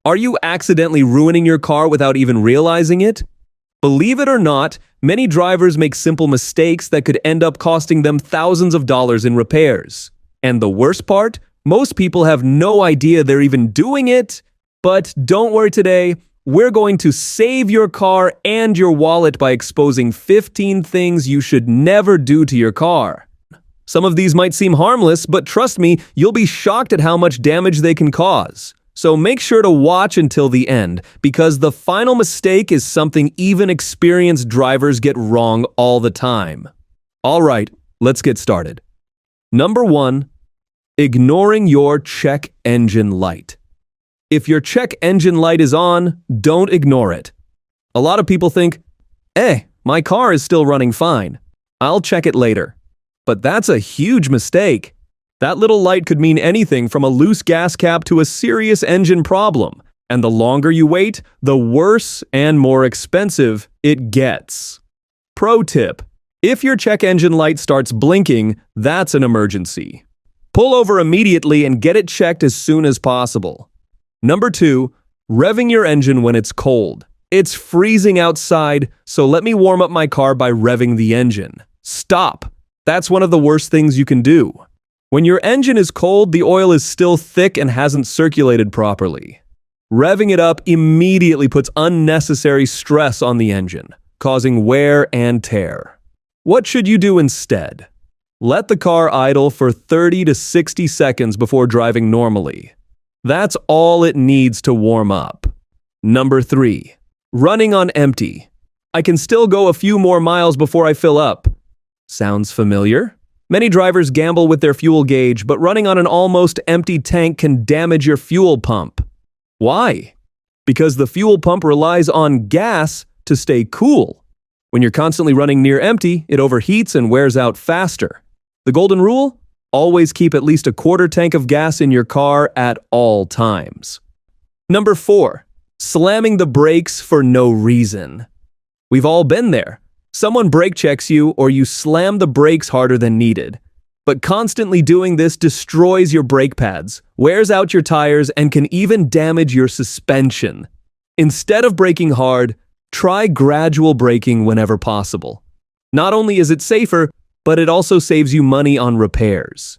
Are you accidentally ruining your car without even realizing it? Believe it or not, many drivers make simple mistakes that could end up costing them thousands of dollars in repairs. And the worst part? Most people have no idea they're even doing it. But don't worry today, we're going to save your car and your wallet by exposing 15 things you should never do to your car. Some of these might seem harmless, but trust me, you'll be shocked at how much damage they can cause. So make sure to watch until the end, because the final mistake is something even experienced drivers get wrong all the time. Alright, let's get started. Number 1. Ignoring your check engine light. If your check engine light is on, don't ignore it. A lot of people think, my car is still running fine. I'll check it later. But that's a huge mistake. That little light could mean anything from a loose gas cap to a serious engine problem. And the longer you wait, the worse and more expensive it gets. Pro tip: if your check engine light starts blinking, that's an emergency. Pull over immediately and get it checked as soon as possible. Number 2, revving your engine when it's cold. It's freezing outside, so let me warm up my car by revving the engine. Stop! That's one of the worst things you can do. When your engine is cold, the oil is still thick and hasn't circulated properly. Revving it up immediately puts unnecessary stress on the engine, causing wear and tear. What should you do instead? Let the car idle for 30 to 60 seconds before driving normally. That's all it needs to warm up. Number 3. Running on empty. I can still go a few more miles before I fill up. Sounds familiar? Many drivers gamble with their fuel gauge, but running on an almost empty tank can damage your fuel pump. Why? Because the fuel pump relies on gas to stay cool. When you're constantly running near empty, it overheats and wears out faster. The golden rule? Always keep at least a quarter tank of gas in your car at all times. Number 4. Slamming the brakes for no reason. We've all been there. Someone brake checks you or you slam the brakes harder than needed. But constantly doing this destroys your brake pads, wears out your tires, and can even damage your suspension. Instead of braking hard, try gradual braking whenever possible. Not only is it safer, but it also saves you money on repairs.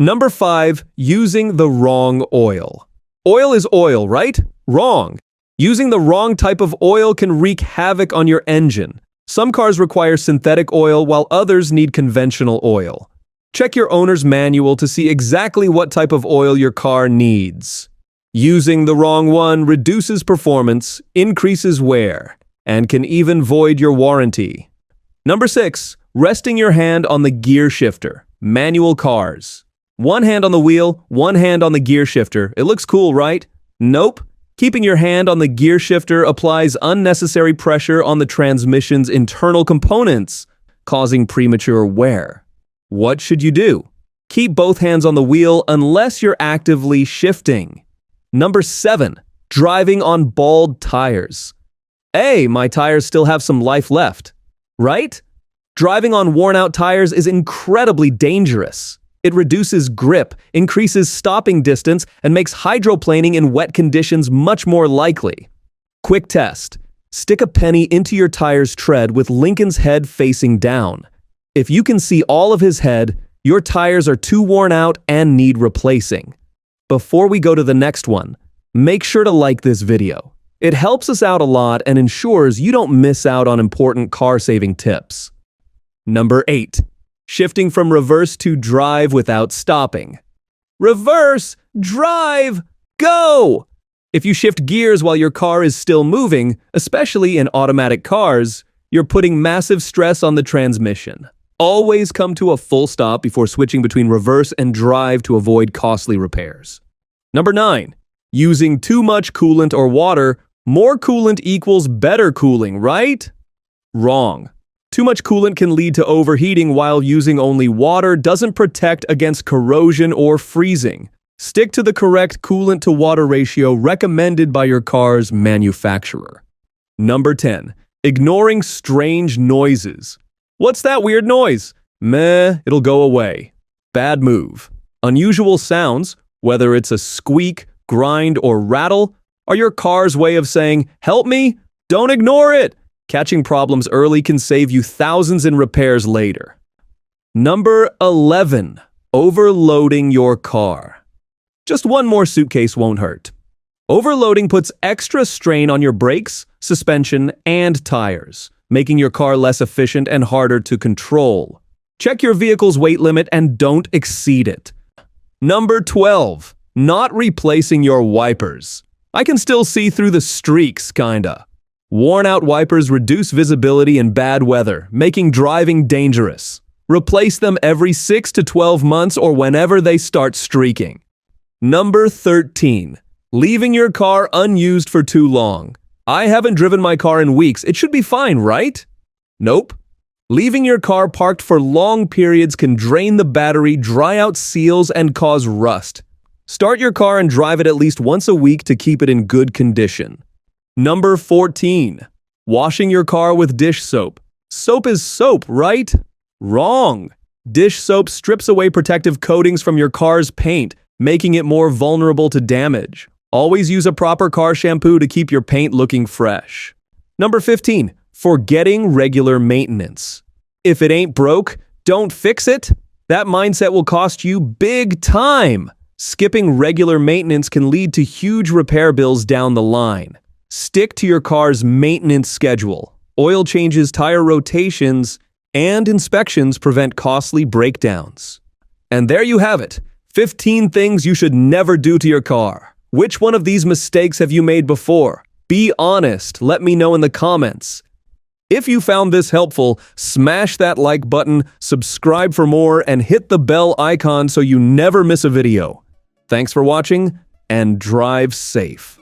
Number 5, using the wrong oil. Oil is oil, right? Wrong. Using the wrong type of oil can wreak havoc on your engine. Some cars require synthetic oil while others need conventional oil. Check your owner's manual to see exactly what type of oil your car needs. Using the wrong one reduces performance, increases wear, and can even void your warranty. Number 6. Resting your hand on the gear shifter. Manual cars. One hand on the wheel, one hand on the gear shifter. It looks cool, right? Nope. Keeping your hand on the gear shifter applies unnecessary pressure on the transmission's internal components, causing premature wear. What should you do? Keep both hands on the wheel unless you're actively shifting. Number 7. Driving on bald tires. My tires still have some life left, right? Driving on worn-out tires is incredibly dangerous. It reduces grip, increases stopping distance, and makes hydroplaning in wet conditions much more likely. Quick test. Stick a penny into your tire's tread with Lincoln's head facing down. If you can see all of his head, your tires are too worn out and need replacing. Before we go to the next one, make sure to like this video. It helps us out a lot and ensures you don't miss out on important car-saving tips. Number 8. Shifting from reverse to drive without stopping. Reverse, drive, go! If you shift gears while your car is still moving, especially in automatic cars, you're putting massive stress on the transmission. Always come to a full stop before switching between reverse and drive to avoid costly repairs. Number 9. Using too much coolant or water. More coolant equals better cooling, right? Wrong. Too much coolant can lead to overheating, while using only water doesn't protect against corrosion or freezing. Stick to the correct coolant-to-water ratio recommended by your car's manufacturer. Number 10. Ignoring strange noises. What's that weird noise? Meh, it'll go away. Bad move. Unusual sounds, whether it's a squeak, grind, or rattle, are your car's way of saying, "Help me? Don't ignore it." Catching problems early can save you thousands in repairs later. Number 11. Overloading your car. Just one more suitcase won't hurt. Overloading puts extra strain on your brakes, suspension, and tires, making your car less efficient and harder to control. Check your vehicle's weight limit and don't exceed it. Number 12. Not replacing your wipers. I can still see through the streaks, kinda. Worn-out wipers reduce visibility in bad weather, making driving dangerous. Replace them every 6 to 12 months or whenever they start streaking. Number 13. Leaving your car unused for too long. I haven't driven my car in weeks. It should be fine, right? Nope. Leaving your car parked for long periods can drain the battery, dry out seals, and cause rust. Start your car and drive it at least once a week to keep it in good condition. Number 14. Washing your car with dish soap. Soap is soap, right? Wrong. Dish soap strips away protective coatings from your car's paint, making it more vulnerable to damage. Always use a proper car shampoo to keep your paint looking fresh. Number 15. Forgetting regular maintenance. If it ain't broke, don't fix it. That mindset will cost you big time. Skipping regular maintenance can lead to huge repair bills down the line. Stick to your car's maintenance schedule. Oil changes, tire rotations, and inspections prevent costly breakdowns. And there you have it. 15 things you should never do to your car. Which one of these mistakes have you made before? Be honest. Let me know in the comments. If you found this helpful, smash that like button, subscribe for more, and hit the bell icon so you never miss a video. Thanks for watching, and drive safe.